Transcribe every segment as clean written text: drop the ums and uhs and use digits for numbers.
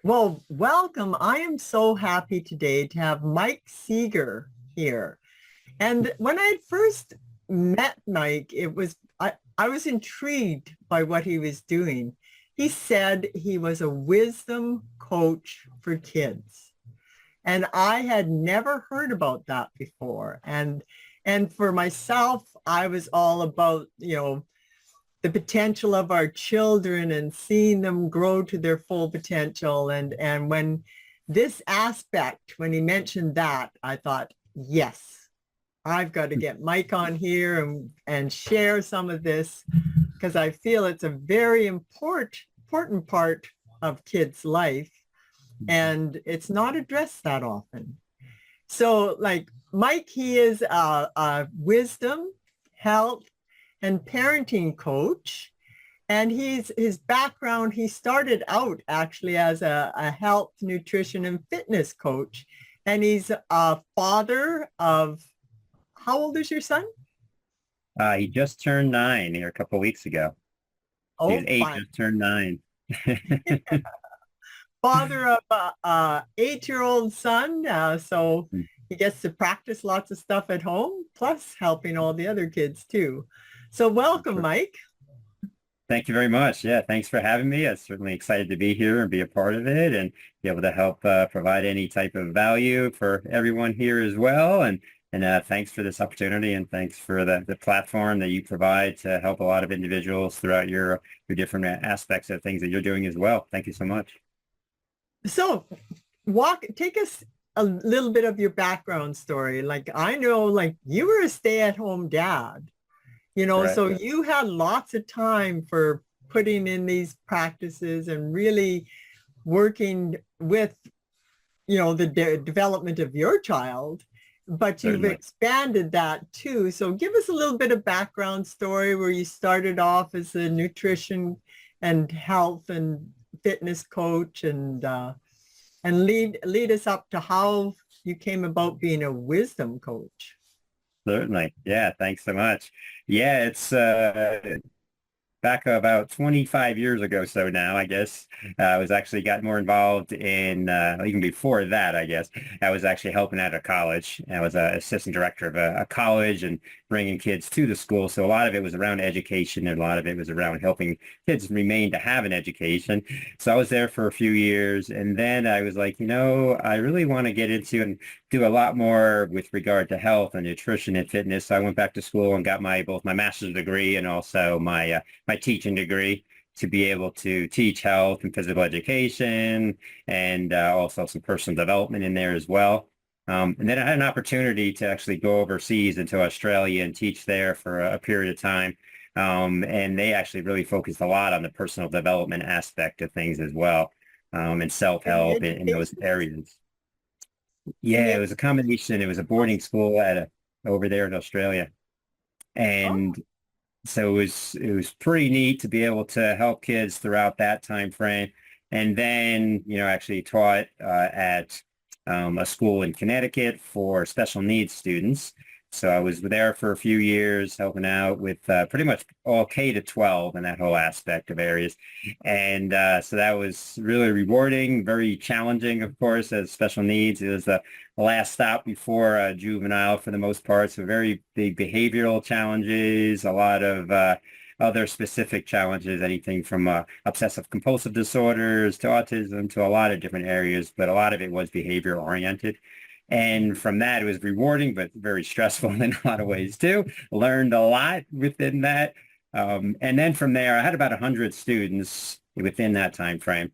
Well, welcome. I am so happy today to have Mike Seeger here. And when I first met Mike, I was intrigued by what he was doing. He said he was a wisdom coach for kids. And I had never heard about that before. And for myself, I was all about, the potential of our children and seeing them grow to their full potential. And when this aspect, when he mentioned that, I thought, yes, I've got to get Mike on here and share some of this because I feel it's a very important part of kids' life and it's not addressed that often. So like Mike, he is a wisdom, health, and parenting coach. And his background, he started out actually as a health, nutrition, and fitness coach. And he's a father of, how old is your son? He just turned 9 here a couple of weeks ago. So Oh, he's 8, fine. just turned 9. Father of a 8-year-old son. So he gets to practice lots of stuff at home, plus helping all the other kids too. So welcome, Mike. Thank you very much. Yeah, thanks for having me. I'm certainly excited to be here and be a part of it and be able to help provide any type of value for everyone here as well. And thanks for this opportunity and thanks for the platform that you provide to help a lot of individuals throughout your different aspects of things that you're doing as well. Thank you so much. So take us a little bit of your background story. Like I know, like you were a stay-at-home dad, Right. so you had lots of time for putting in these practices and really working with, the development of your child, but you've Certainly. expanded that too. So give us a little bit of background story where you started off as a nutrition and health and fitness coach and lead us up to how you came about being a wisdom coach. Certainly. Yeah, thanks so much. Yeah, it's back about 25 years ago so now, I guess. I was actually got more involved in, even before that, I guess. I was actually helping out at a college. I was an assistant director of a college and bringing kids to the school. So a lot of it was around education and a lot of it was around helping kids remain to have an education. So I was there for a few years. And then I was like, I really want to get into and do a lot more with regard to health and nutrition and fitness. So I went back to school and got both my master's degree and also my teaching degree to be able to teach health and physical education and also some personal development in there as well. And then I had an opportunity to actually go overseas into Australia and teach there for a period of time. And they actually really focused a lot on the personal development aspect of things as well, and In the self-help in those education, areas. in Yeah, the it was a combination. It was a boarding school over there in Australia. oh, And so it was pretty neat to be able to help kids throughout that time frame. And then, actually taught at a school in Connecticut for special needs students. So I was there for a few years helping out with pretty much all K to 12 and that whole aspect of areas. And so that was really rewarding, very challenging, of course, as special needs. It was the last stop before juvenile for the most part. So very big behavioral challenges, a lot of other specific challenges, anything from obsessive compulsive disorders to autism to a lot of different areas, but a lot of it was behavior oriented. And from that, it was rewarding, but very stressful in a lot of ways too. Learned a lot within that. And then from there, I had about 100 students within that time frame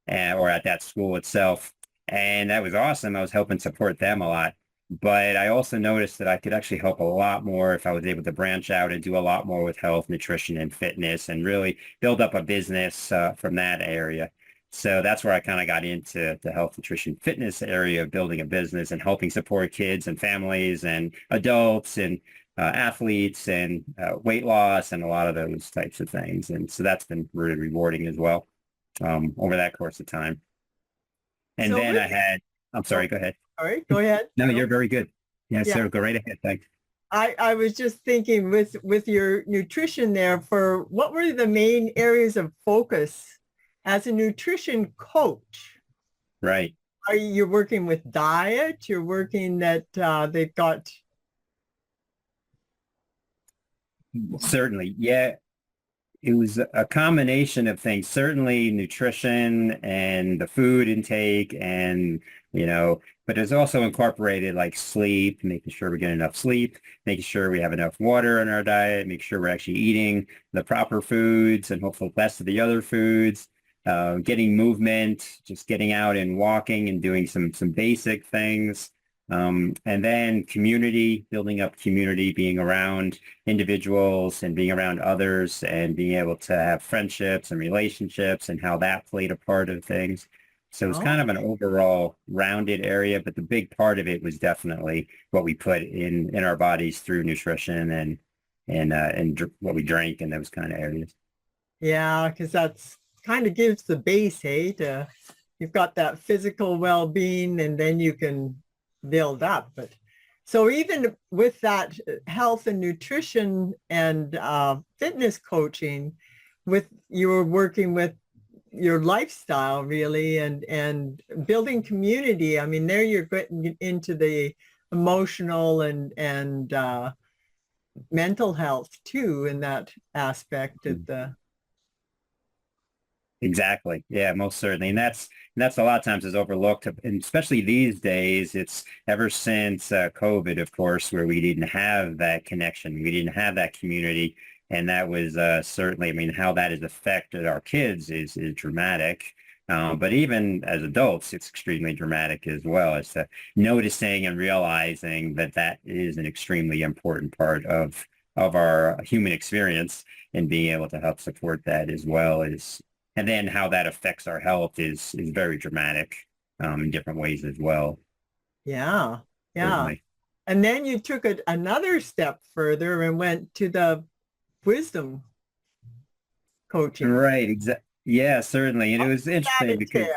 or at that school itself. And that was awesome. I was helping support them a lot. But I also noticed that I could actually help a lot more if I was able to branch out and do a lot more with health, nutrition, and fitness and really build up a business from that area. So that's where I kind of got into the health, nutrition, fitness area of building a business and helping support kids and families and adults and athletes and weight loss and a lot of those types of things. And so that's been really rewarding as well over that course of time. And so then with, I'm oh, sorry, go ahead. sorry, go ahead. No, No, you're very good. Yes, yeah. sir. Go right ahead. Thanks. I was just thinking with your nutrition there for what were the main areas of focus as a nutrition coach? Right. Are you working with diet? You're working that they've got, Certainly. Yeah. It was a combination of things, certainly nutrition and the food intake and, but it's also incorporated like sleep, making sure we get enough sleep, making sure we have enough water in our diet, make sure we're actually eating the proper foods and hopefully less of the other foods, getting movement, just getting out and walking and doing some basic things. And then community, building up community, being around individuals and being around others and being able to have friendships and relationships and how that played a part of things. So it's oh, kind of an overall rounded area, but the big part of it was definitely what we put in our bodies through nutrition and what we drank in those kind of areas. yeah, because that's kind of gives the base, hey, you've got that physical well-being and then you can build up. But so even with that health and nutrition and fitness coaching, with you were working with your lifestyle really and building community. I mean, there you're getting into the emotional and mental health too in that aspect of the. Exactly. Yeah, most certainly. And that's a lot of times is overlooked, and especially these days, it's ever since COVID, of course, where we didn't have that connection. We didn't have that community. And that was certainly, I mean, how that has affected our kids is dramatic. But even as adults, it's extremely dramatic as well as to noticing and realizing that that is an extremely important part of our human experience and being able to help support that as well as and then how that affects our health is very dramatic in different ways as well, Yeah, yeah. certainly. And then you took it another step further and went to the wisdom coaching. Right, yeah, certainly. And it What was does that interesting because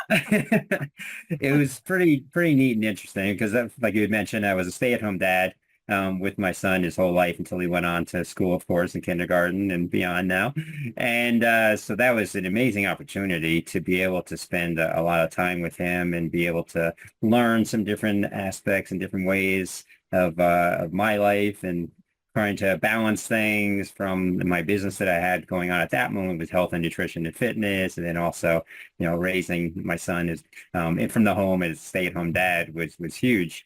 entail? it was pretty neat and interesting because like you had mentioned, I was a stay-at-home dad with my son his whole life until he went on to school, of course, in kindergarten and beyond now. And so that was an amazing opportunity to be able to spend a lot of time with him and be able to learn some different aspects and different ways of my life and trying to balance things from my business that I had going on at that moment with health and nutrition and fitness, and then also, raising my son is and from the home as stay-at-home dad was huge.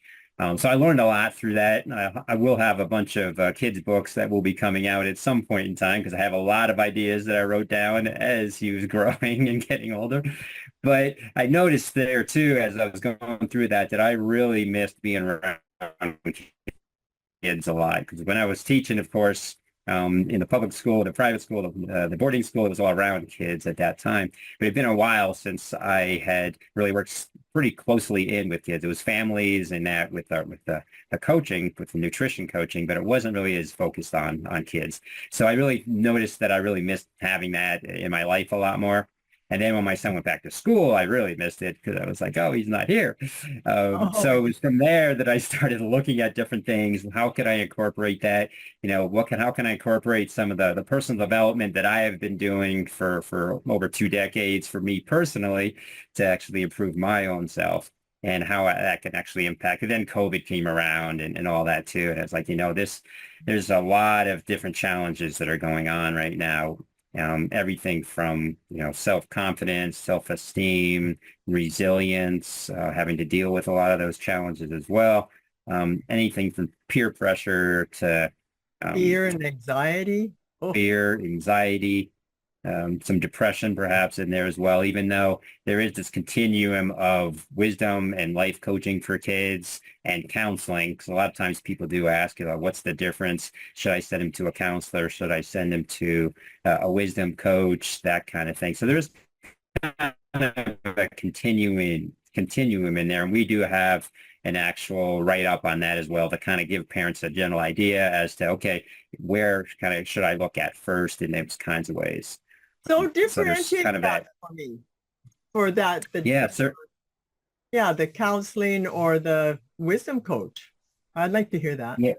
So I learned a lot through that. I will have a bunch of kids' books that will be coming out at some point in time because I have a lot of ideas that I wrote down as he was growing and getting older. But I noticed there too, as I was going through that I really missed being around kids a lot because when I was teaching, of course, in the public school, the private school, the boarding school, it was all around kids at that time. But it'd been a while since I had really worked pretty closely in with kids. It was families and that with the coaching, with the nutrition coaching, but it wasn't really as focused on kids. So I really noticed that I really missed having that in my life a lot more. And then when my son went back to school, I really missed it because I was like, oh, he's not here. Oh, So it was from there that I started looking at different things. How could I incorporate that? How can I incorporate some of the personal development that I have been doing for over 2 decades for me personally to actually improve my own self and how that can actually impact. And then COVID came around and all that too. And it's like, there's a lot of different challenges that are going on right now. Everything from, self-confidence, self-esteem, resilience, having to deal with a lot of those challenges as well. Anything from peer pressure to um, fear and anxiety. Oh, fear, anxiety, some depression perhaps in there as well, even though there is this continuum of wisdom and life coaching for kids and counseling. Because a lot of times people do ask, what's the difference? Should I send him to a counselor? Should I send him to a wisdom coach? That kind of thing. So there's kind of a continuum in there. And we do have an actual write-up on that as well to kind of give parents a general idea as to, okay, where kind of should I look at first in those kinds of ways. so So there's differentiate kind of that that. for me for that the Yeah, sir. yeah the counseling or the wisdom coach. I'd like to hear that. Yeah,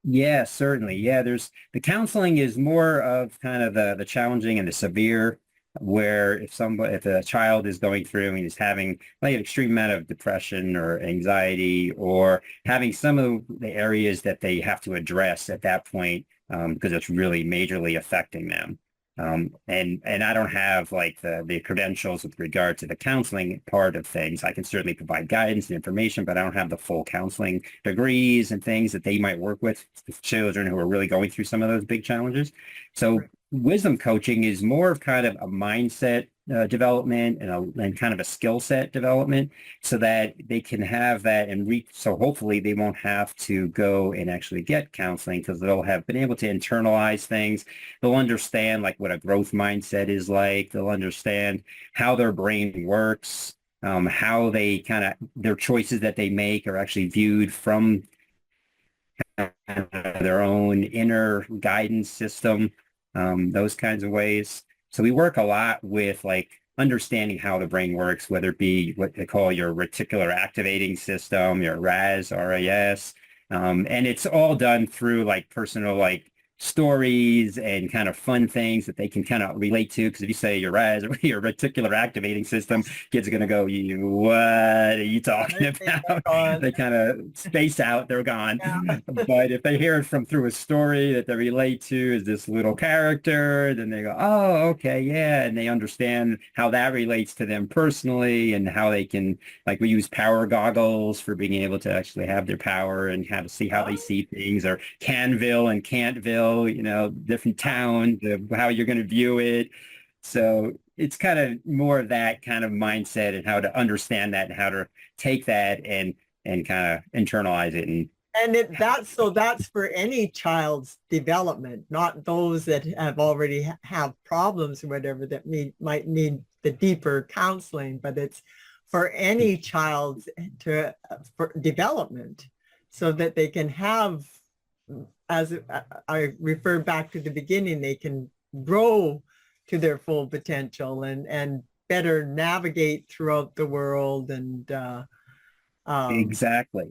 yeah, certainly. Yeah, there's the counseling is more of kind of the challenging and the severe where if a child is going through and is having like an extreme amount of depression or anxiety, or having some of the areas that they have to address at that point, because it's really majorly affecting them. And I don't have like the credentials with regard to the counseling part of things. I can certainly provide guidance and information, but I don't have the full counseling degrees and things that they might work with children who are really going through some of those big challenges. So wisdom coaching is more of kind of a mindset development and kind of a skill set development, so that they can have that and reach. So hopefully they won't have to go and actually get counseling, because they'll have been able to internalize things. They'll understand like what a growth mindset is like. They'll understand how their brain works, how they kind of their choices that they make are actually viewed from their own inner guidance system, those kinds of ways. So we work a lot with like understanding how the brain works, whether it be what they call your reticular activating system, your RAS. And it's all done through like personal like stories and kind of fun things that they can kind of relate to. Because if you say your RAS or your reticular activating system, kids are going to go, what are you talking about? They kind of space out, they're gone. Yeah. But if they hear it through a story that they relate to as this little character, then they go, oh, okay, yeah. And they understand how that relates to them personally, and how they can, like we use power goggles for being able to actually have their power and how to see how they see things, or Canville and Can'tville, different towns, how you're going to view it. So it's kind of more of that kind of mindset and how to understand that and how to take that and kind of internalize it. And that's for any child's development, not those that have already have problems or whatever that might need the deeper counseling, but it's for any child for development, so that they can have, as I refer back to the beginning, they can grow to their full potential and better navigate throughout the world. And exactly.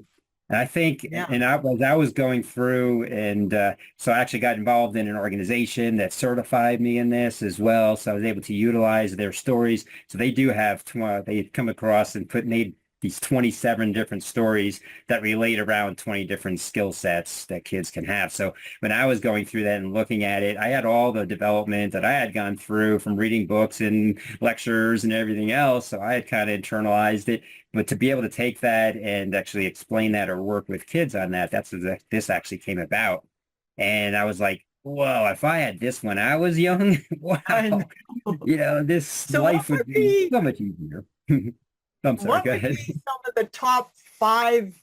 And I think, and I was going through, and so I actually got involved in an organization that certified me in this as well. So I was able to utilize their stories. So they do have, they come across and made these 27 different stories that relate around 20 different skill sets that kids can have. So when I was going through that and looking at it, I had all the development that I had gone through from reading books and lectures and everything else. So I had kind of internalized it. But to be able to take that and actually explain that or work with kids on that, that's what this actually came about. And I was like, well, if I had this when I was young, wow, this life would be so much easier. I'm sorry, go ahead. What would be some of the top 5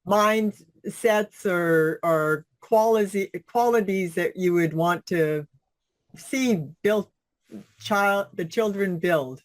mindsets or qualities that you would want to see the children build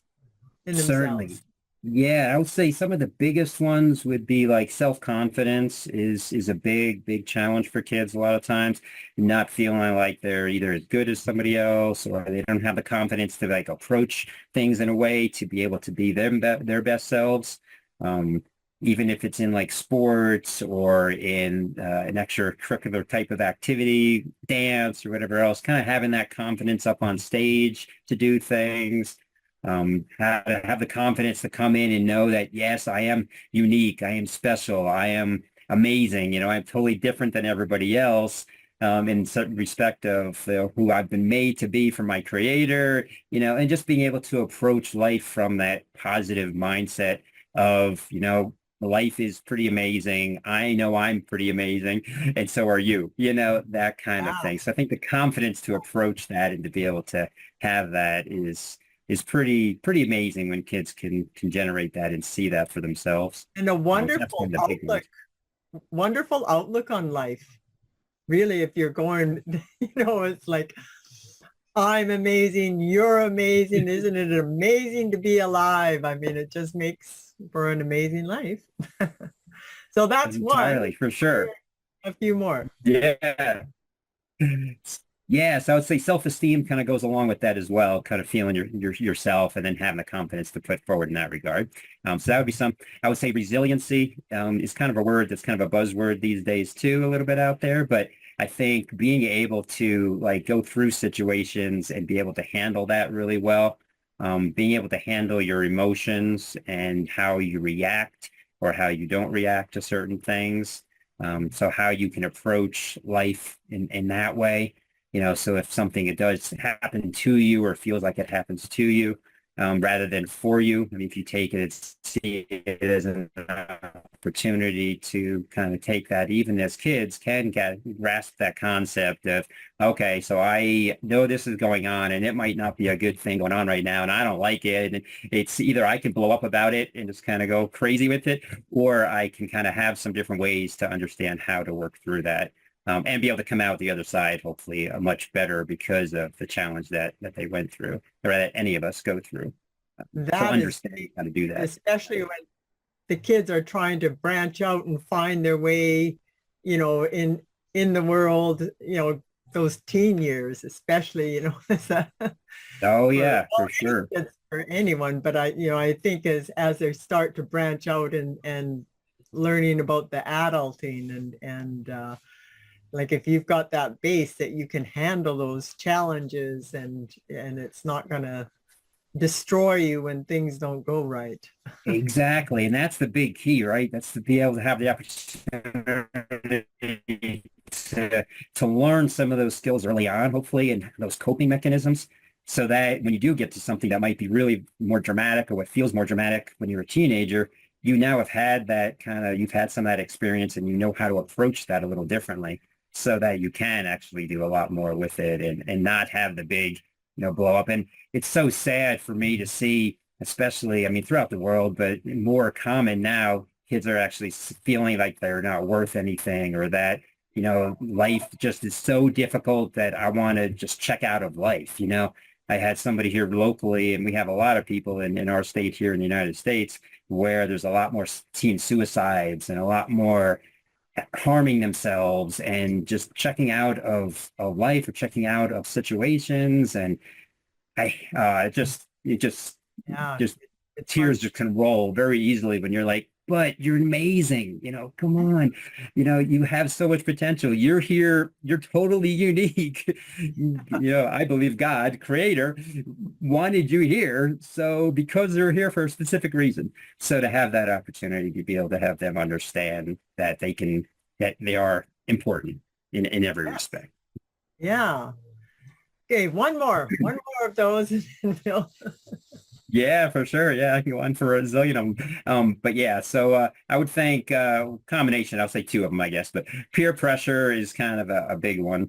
in themselves? Certainly. Yeah, I would say some of the biggest ones would be like self-confidence is a big challenge for kids a lot of times. Not feeling like they're either as good as somebody else, or they don't have the confidence to like approach things in a way to be able to be their best selves. Even if it's in like sports or in an extracurricular type of activity, dance or whatever else, kind of having that confidence up on stage to do things. Have the confidence to come in and know that, yes, I am unique. I am special. I am amazing. I'm totally different than everybody else, in certain respect of who I've been made to be from my creator, and just being able to approach life from that positive mindset of, life is pretty amazing. I know I'm pretty amazing. And so are you, that kind of thing. So I think the confidence to approach that and to be able to have that is pretty amazing when kids can generate that and see that for themselves. And a wonderful outlook on life. Really, if you're going, it's like, I'm amazing, you're amazing, isn't it amazing to be alive? I mean, it just makes for an amazing life. So that's entirely, for sure. A few more. Yeah. Yeah, so I would say self-esteem kind of goes along with that as well, kind of feeling yourself and then having the confidence to put forward in that regard. So that would be I would say resiliency is kind of a word that's kind of a buzzword these days too, a little bit out there, but I think being able to like go through situations and be able to handle that really well, being able to handle your emotions and how you react or how you don't react to certain things. So how you can approach life in that way, so if something it does happen to you or feels like it happens to you, rather than for you. I mean, if you take it, see it as an opportunity to kind of take that, even as kids can grasp that concept of, okay, so I know this is going on and it might not be a good thing going on right now and I don't like it. And it's either I can blow up about it and just kind of go crazy with it, or I can kind of have some different ways to understand how to work through that. And be able to come out the other side, hopefully, much better because of the challenge that they went through, or that any of us go through. So That is, understanding how to do that. especially when the kids are trying to branch out and find their way, in the world, those teen years, especially, Oh for yeah, for sure. kids, for anyone. But I think as they start to branch out and learning about the adulting and like if you've got that base that you can handle those challenges and it's not going to destroy you when things don't go right. Exactly. And that's the big key, right? That's to be able to have the opportunity to learn some of those skills early on, hopefully, and those coping mechanisms, so that when you do get to something that might be really more dramatic or what feels more dramatic when you're a teenager, you now have had that you've had some of that experience and you know how to approach that a little differently so that you can actually do a lot more with it and not have the big, blow up. And it's so sad for me to see, especially, I mean, throughout the world, but more common now, kids are actually feeling like they're not worth anything, or that, life just is so difficult that I want to just check out of life. I had somebody here locally, and we have a lot of people in our state here in the United States where there's a lot more teen suicides and a lot more harming themselves and just checking out of life or checking out of situations. And it Yeah, just it's hard. tears just can roll very easily when you're like, but you're amazing, come on, you have so much potential. You're here, you're totally unique. I believe God, creator, wanted you here. So because they're here for a specific reason. So to have that opportunity to be able to have them understand that that they are important in every Yes. respect. Yeah. Okay, one more of those. Yeah, for sure. Yeah, I can go on for a zillion of them. But yeah, so I would think combination, I'll say two of them, I guess, but peer pressure is kind of a big one Yeah.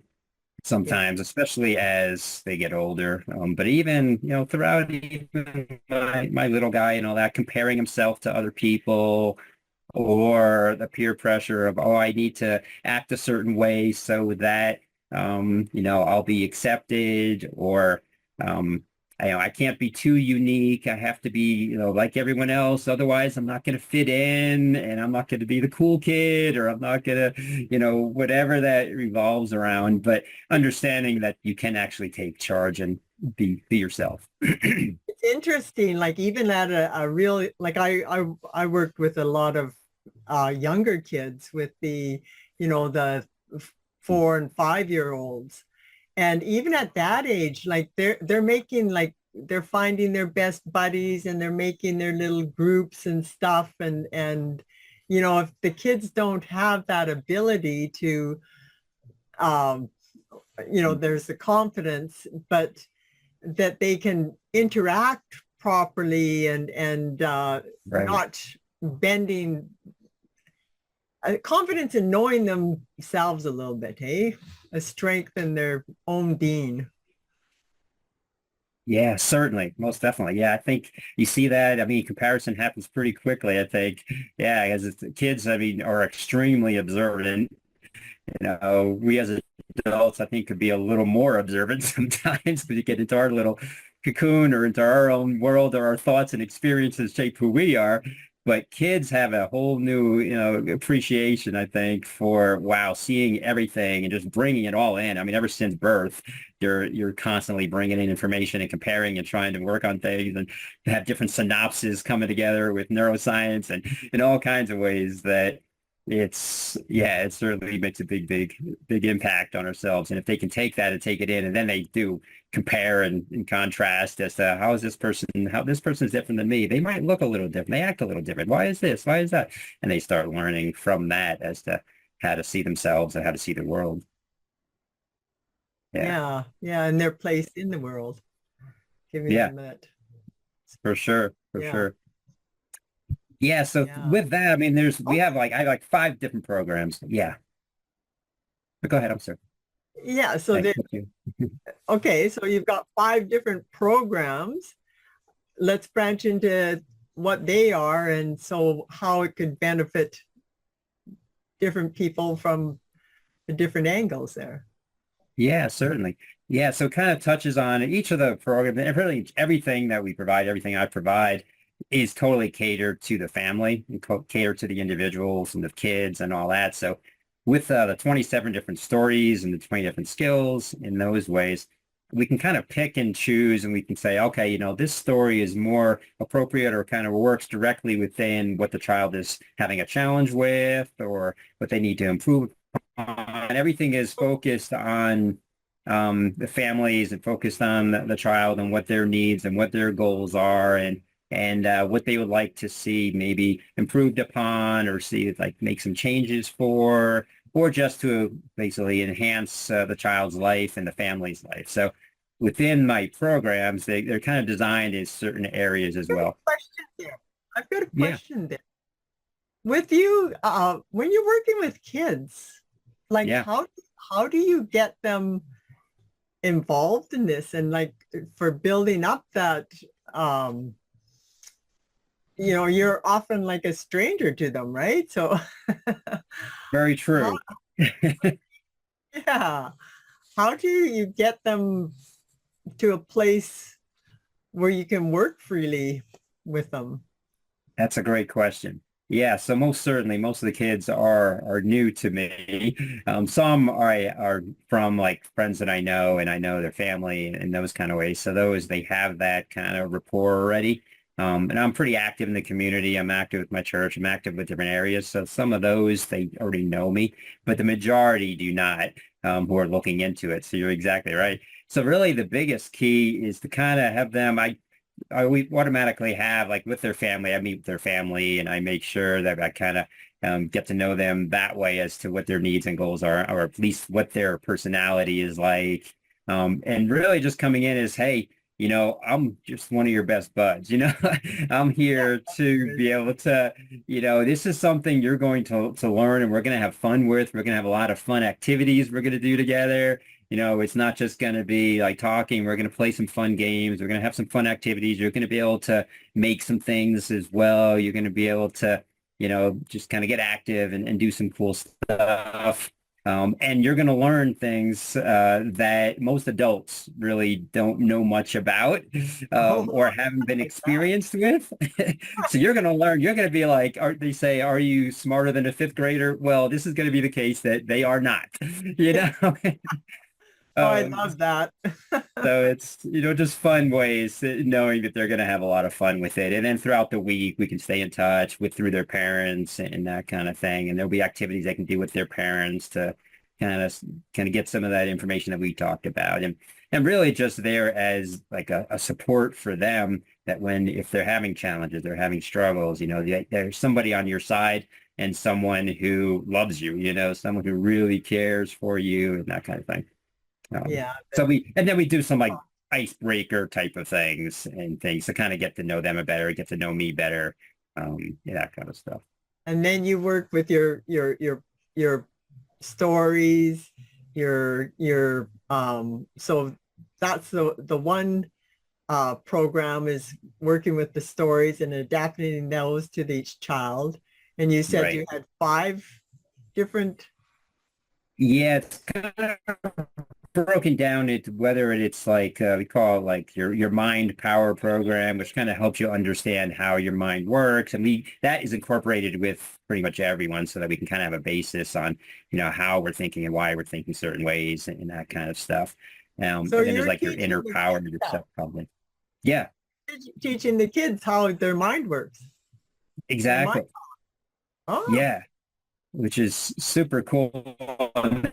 sometimes, especially as they get older. But even, throughout even my little guy and all that, comparing himself to other people, or the peer pressure of, oh, I need to act a certain way so that, I'll be accepted, or, I can't be too unique. I have to be, like everyone else. Otherwise, I'm not going to fit in, and I'm not going to be the cool kid, or I'm not going to, whatever that revolves around. But understanding that you can actually take charge and be yourself. It's interesting, like even at a real, like I worked with a lot of younger kids with the 4 and 5 year olds. And even at that age, like they're making like they're finding their best buddies and they're making their little groups and stuff. And if the kids don't have that ability to um, there's the confidence, but that they can interact properly and Right. not bending confidence in knowing themselves a little bit, hey? A strength in their own being. Yeah, certainly. Most definitely. Yeah, I think you see that. I mean, comparison happens pretty quickly, I think. Yeah, as the kids, I mean, are extremely observant. We as adults, I think, could be a little more observant sometimes when you get into our little cocoon or into our own world, or our thoughts and experiences shape who we are. But kids have a whole new, appreciation, I think, for, wow, seeing everything and just bringing it all in. I mean, ever since birth, you're constantly bringing in information and comparing and trying to work on things and have different synapses coming together with neuroscience and in all kinds of ways that it certainly makes a big impact on ourselves. And if they can take that and take it in, and then they do compare and contrast as to how this person is different than me. They might look a little different. They act a little different. Why is this? Why is that? And they start learning from that as to how to see themselves and how to see the world. Yeah. Yeah, yeah, and their place in the world, giving Yeah, them that. for sure. For Yeah, sure. Yeah. So yeah. with that, I mean, we Oh, have I have like 5 different programs. Yeah. But go ahead. I'm sorry. yeah. So Thank they, you. okay, so you've got 5 different programs. Let's branch into what they are and so how it could benefit different people from the different angles there. Yeah, certainly. Yeah, so it kind of touches on each of the programs, and really everything that we provide, everything I provide is totally catered to the family and catered to the individuals and the kids and all that. So with the 27 different stories and the 20 different skills in those ways, we can kind of pick and choose and we can say, okay, this story is more appropriate or kind of works directly within what the child is having a challenge with or what they need to improve and everything is focused on the families and focused on the child and what their needs and what their goals are and what they would like to see maybe improved upon or see like make some changes for or just to basically enhance the child's life and the family's life. So within my programs, they're kind of designed in certain areas as I've got a well. question there. I've got a Yeah, question there. With you, when you're working with kids, like yeah. how do you get them involved in this and like for building up that you're often like a stranger to them, right? So Very how true. yeah, how do you get them to a place where you can work freely with them? That's a great question. Yeah, so most certainly, most of the kids are new to me. Some are from like friends that I know, and I know their family and those kind of ways. So those they have that kind of rapport already. And I'm pretty active in the community. I'm active with my church. I'm active with different areas. So some of those they already know me, but the majority do not. Who are looking into it. So you're exactly right. So really, the biggest key is to kind of have them. We automatically have like with their family. I meet with their family and I make sure that I kind of get to know them that way as to what their needs and goals are, or at least what their personality is like. And really just coming in as, hey, I'm just one of your best buds, I'm Yeah, here to be able to, this is something you're going to learn and we're going to have fun with. We're going to have a lot of fun activities we're going to do together. It's not just going to be like talking. We're going to play some fun games. We're going to have some fun activities. You're going to be able to make some things as well. You're going to be able to, just kind of get active and do some cool stuff. And you're going to learn things that most adults really don't know much about oh, or haven't been like that. experienced with. So you're going to learn. You're going to be like, they say, are you smarter than a fifth grader? Well, this is going to be the case that they are not, you know? Oh, I Um, love that. so it's, just fun ways knowing that they're going to have a lot of fun with it. And then throughout the week, we can stay in touch through their parents and that kind of thing. And there'll be activities they can do with their parents to kind of kind of get some of that information that we talked about. And really just there as like a support for them that if they're having challenges, they're having struggles, there's somebody on your side and someone who loves you, someone who really cares for you and that kind of thing. Yeah. And then we do some like icebreaker type of things to kind of get to know them better, get to know me better, that kind of stuff. And then you work with your stories, so that's the one program is working with the stories and adapting those to each child. And you said Right. you had 5 different. Yeah, it's kind of broken down into whether it's like we call it like your mind power program, which kind of helps you understand how your mind works, and that is incorporated with pretty much everyone, so that we can kind of have a basis on how we're thinking and why we're thinking certain ways and that kind of stuff. So And then there's you're like your teaching inner the power kids and your that, self probably. Yeah, teaching the kids how their mind works. Their mind. exactly. Oh, Yeah. which is super cool. And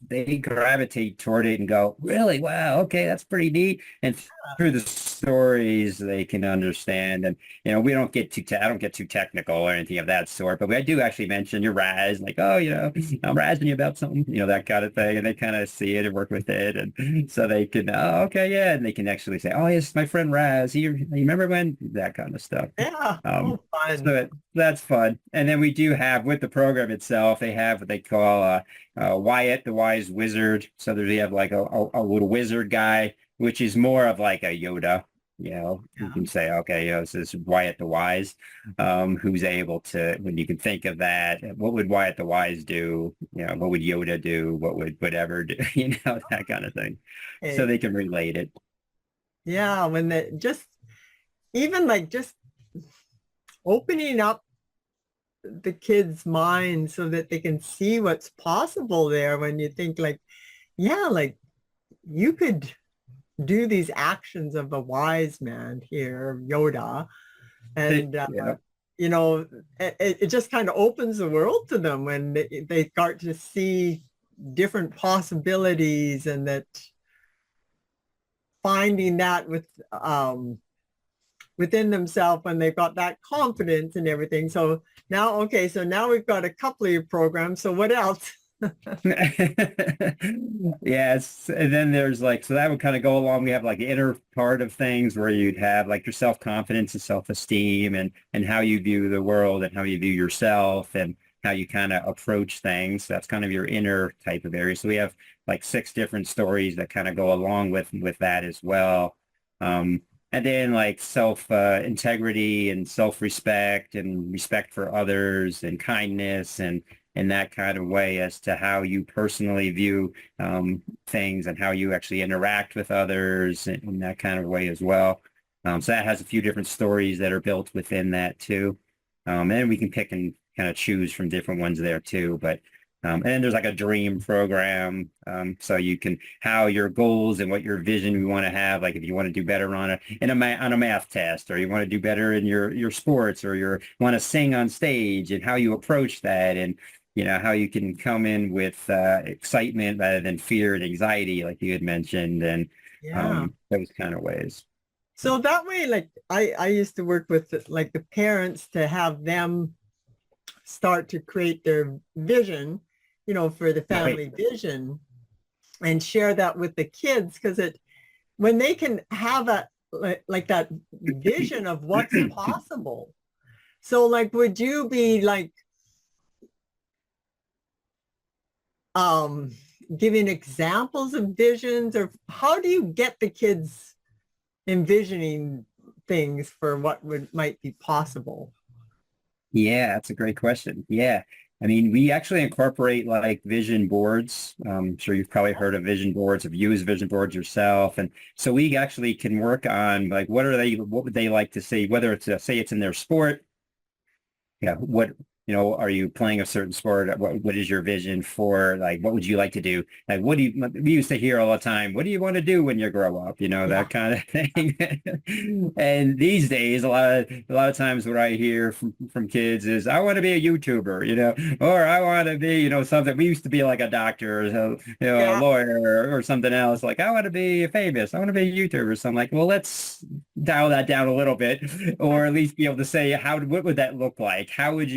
they gravitate toward it and go, really? Wow, okay, that's pretty neat. And through the stories, they can understand. And we don't get too I don't get too technical or anything of that sort, but I do actually mention your Raz, like, oh, I'm razzing you about something, that kind of thing, and they kind of see it and work with it, and so they can, oh, okay, yeah, and they can actually say, oh, yes, my friend Raz, you remember when that kind of stuff. Yeah. Oh, fun. So that's fun. And then we do have with the program itself, they have what they call Wyatt the Wise Wizard. So we have like a little wizard guy, which is more of like a Yoda. You Yeah. can say, okay, this is Wyatt the Wise, who's able to, when you can think of that, what would Wyatt the Wise do? What would Yoda do? What would whatever do? That kind of thing. So Hey, they can relate it. yeah, when they just even like just opening up the kids' minds so that they can see what's possible there when you think like, yeah, like you could do these actions of a wise man here, Yoda, and Yeah. you know, it just kind of opens the world to them when they start to see different possibilities and that finding that within themselves when they've got that confidence and everything. So now, okay, so now we've got a couple of programs. So what else? Yes, and then there's like, so that would kind of go along. We have like the inner part of things where you'd have like your self-confidence and self-esteem and how you view the world and how you view yourself and how you kind of approach things. That's kind of your inner type of area. So we have like 6 different stories that kind of go along with that as well. And then like self integrity and self-respect and respect for others and kindness and in that kind of way as to how you personally view things and how you actually interact with others in that kind of way as well. So that has a few different stories that are built within that too. And we can pick and kind of choose from different ones there too. But and then there's like a dream program. So you can how your goals and what your vision you want to have, like if you want to do better on on a math test, or you want to do better in your sports, or you want to sing on stage, and how you approach that, and how you can come in with excitement rather than fear and anxiety, like you had mentioned, and Yeah. those kind of ways. So that way, like I used to work with like the parents to have them start to create their vision, for the Right. family vision and share that with the kids because when they can have a like that vision of what's possible. So like would you be like um giving examples of visions or how do you get the kids envisioning things for what might be possible? Yeah, that's a great question. Yeah. I mean, we actually incorporate like vision boards. I'm sure you've probably heard of vision boards, have used vision boards yourself. And so we actually can work on like, what would they like to see, whether it's, say it's in their sport. Yeah, are you playing a certain sport? What is your vision for, like, what would you like to do? Like, we used to hear all the time, what do you want to do when you grow up? Yeah. That kind of thing. And these days, a lot of times what I hear from kids is, I want to be a YouTuber, or I want to be, something. We used to be like a doctor or so, a Yeah. lawyer or something else. Like, I want to be famous. I want to be a YouTuber. So I'm like, well, let's dial that down a little bit, or at least be able to say what would that look like? Why would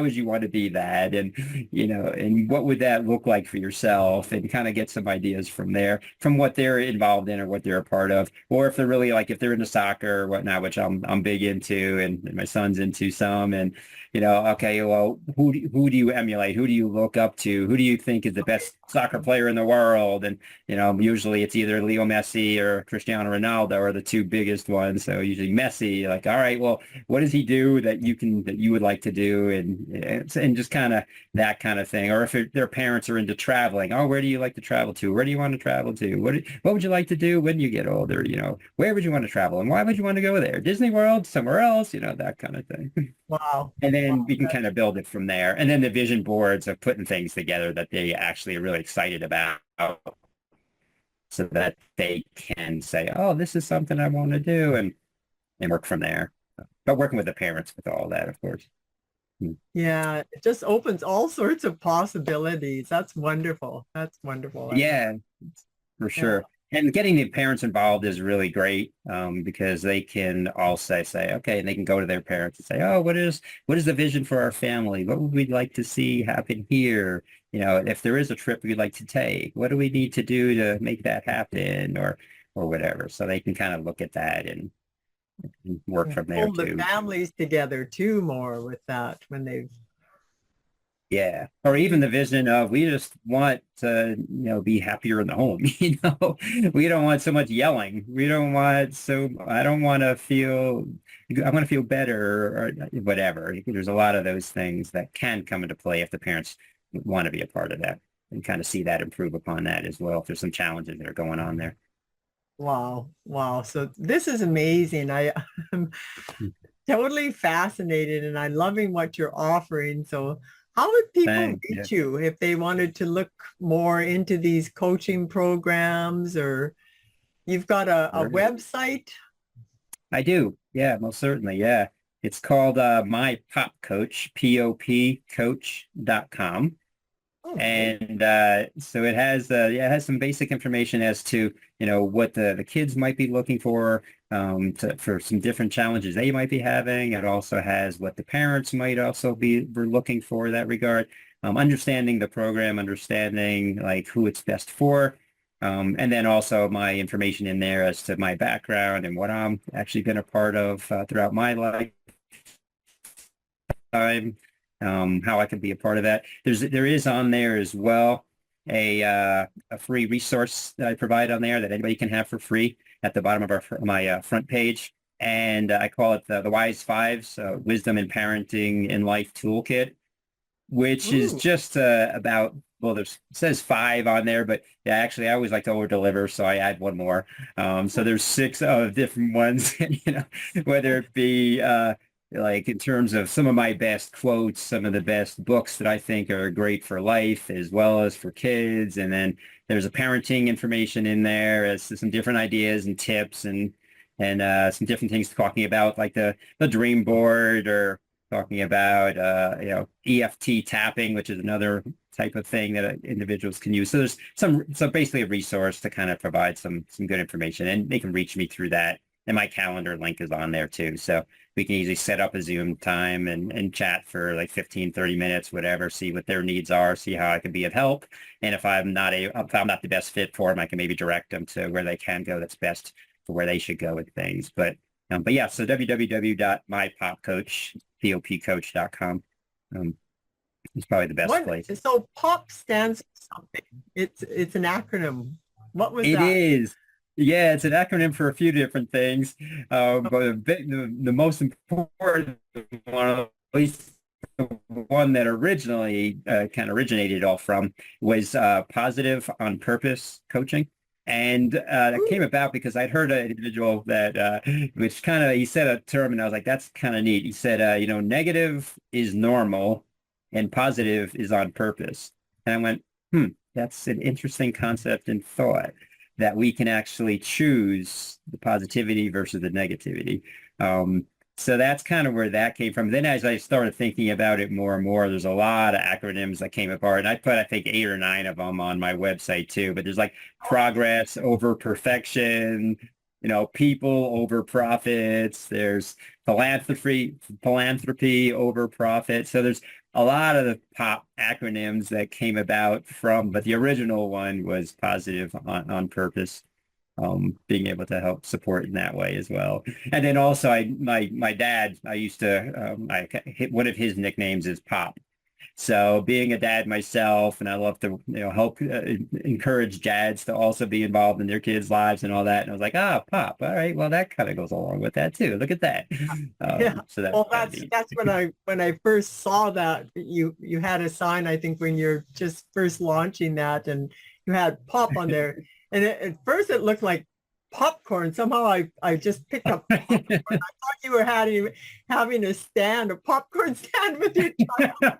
you want to be that? And and what would that look like for yourself? And kind of get some ideas from there, from what they're involved in or what they're a part of, or if they're really like if they're into soccer or whatnot, which I'm big into, and my son's into some, and okay, well, who do you emulate? Who do you look up to? Who do you think is the best soccer player in the world? And usually it's either Leo Messi or Cristiano Ronaldo are the 2 biggest ones. So usually Messi, like, all right, well, what does he do that you would like to do, and just kind of that kind of thing. Or if their parents are into traveling, oh, where do you like to travel to? Where do you want to travel to? What would you like to do when you get older? Where would you want to travel, and why would you want to go there? Disney World, somewhere else, that kind of thing. Wow. And Wow. then we can kind of build it from there. And then the vision boards of putting things together that they actually are really excited about, so that they can say, oh, this is something I want to do, and work from there. But working with the parents with all that, of course. Yeah, it just opens all sorts of possibilities. That's wonderful. That's wonderful. Yeah, for Yeah. sure. And getting the parents involved is really great because they can also say, okay, and they can go to their parents and say, oh, what is the vision for our family? What would we like to see happen here? You know, if there is a trip we'd like to take, what do we need to do to make that happen or whatever. So they can kind of look at that and work And from there pull the too. families together too more with that when they've Yeah. Or even the vision of we just want to, be happier in the home. We don't want so much yelling. We don't want so I don't want to feel I want to feel better or whatever. There's a lot of those things that can come into play if the parents want to be a part of that and kind of see that improve upon that as well if there's some challenges that are going on there. wow, wow. So this is amazing. I'm totally fascinated and I'm loving what you're offering. So how would people Thanks. Yeah. reach you if they wanted to look more into these coaching programs or you've got a Sure. website? I do. Yeah, most certainly. Yeah. It's called My Pop Coach, POP coach.com. Okay. And so it has some basic information as to, what the kids might be looking for for some different challenges they might be having. It also has what the parents might also be looking for in that regard. Understanding the program, understanding like who it's best for. And then also my information in there as to my background and what I'm actually been a part of throughout my life time, how I can be a part of that. There is on there as well a free resource that I provide on there that anybody can have for free at the bottom of my front page, and I call it the Wise Fives, Wisdom in Parenting and Life Toolkit, which is Ooh, just about it says five on there, but yeah, actually I always like to over deliver, so I add one more. So there's six of different ones, whether it be like in terms of some of my best quotes, some of the best books that I think are great for life as well as for kids. And then there's a parenting information in there as to some different ideas and tips and some different things talking about like the dream board or talking about EFT tapping, which is another type of thing that individuals can use. So there's so basically a resource to kind of provide some good information, and they can reach me through that. And my calendar link is on there too. So we can easily set up a Zoom time and chat for like 15, 30 minutes, whatever, see what their needs are, see how I can be of help. And if I'm not the best fit for them, I can maybe direct them to where they can go that's best for where they should go with things. But yeah, so www.mypopcoach, popcoach.com is probably the best what? place. So POP stands for something. It's an acronym. What was It that? is. Yeah, it's an acronym for a few different things. But the most important one, at least the one that originally kind of originated all from, was positive on purpose coaching. And that Ooh, came about because I'd heard an individual that, which kind of, he said a term and I was like, that's kind of neat. He said, negative is normal and positive is on purpose. And I went, that's an interesting concept and thought that we can actually choose the positivity versus the negativity. So that's kind of where that came from. Then as I started thinking about it more and more, there's a lot of acronyms that came apart. And I put, I think, 8 or 9 of them on my website too. But there's like progress over perfection, people over profits. There's philanthropy over profit. So there's a lot of the pop acronyms that came about from, but the original one was positive on purpose, being able to help support in that way as well. And then also my dad, I used to, one of his nicknames is Pop. So being a dad myself, and I love to, help encourage dads to also be involved in their kids' lives and all that. And I was like, Pop. All right. Well, that kind of goes along with that too. Look at that. yeah. So that's Well, kind of that's neat. that's when I first saw that you had a sign, I think, when you're just first launching that, and you had pop on there, and at first it looked like popcorn. Somehow I just picked up popcorn. I thought you were having a popcorn stand with your child.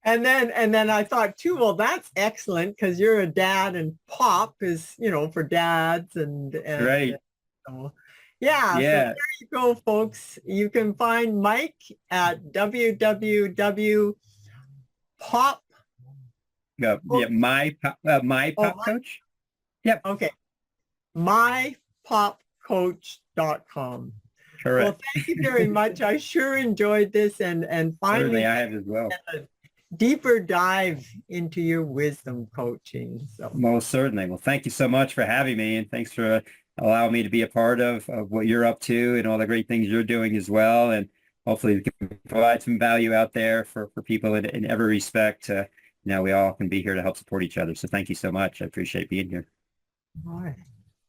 And then I thought too, well, that's excellent because you're a dad and pop is, for dads and Right. so Yeah, so Yeah. there you go, folks. You can find Mike at www.pop. Yeah. My Oh, pop coach. Yep. okay. mypopcoach.com. Well, Correct. thank you very much. I sure enjoyed this and Certainly, finally I have as well. a deeper dive into your wisdom coaching. So, Most certainly. Well, thank you so much for having me, and thanks for allowing me to be a part of what you're up to and all the great things you're doing as well. And hopefully we can provide some value out there for people in every respect. We all can be here to help support each other. So thank you so much. I appreciate being here. all right.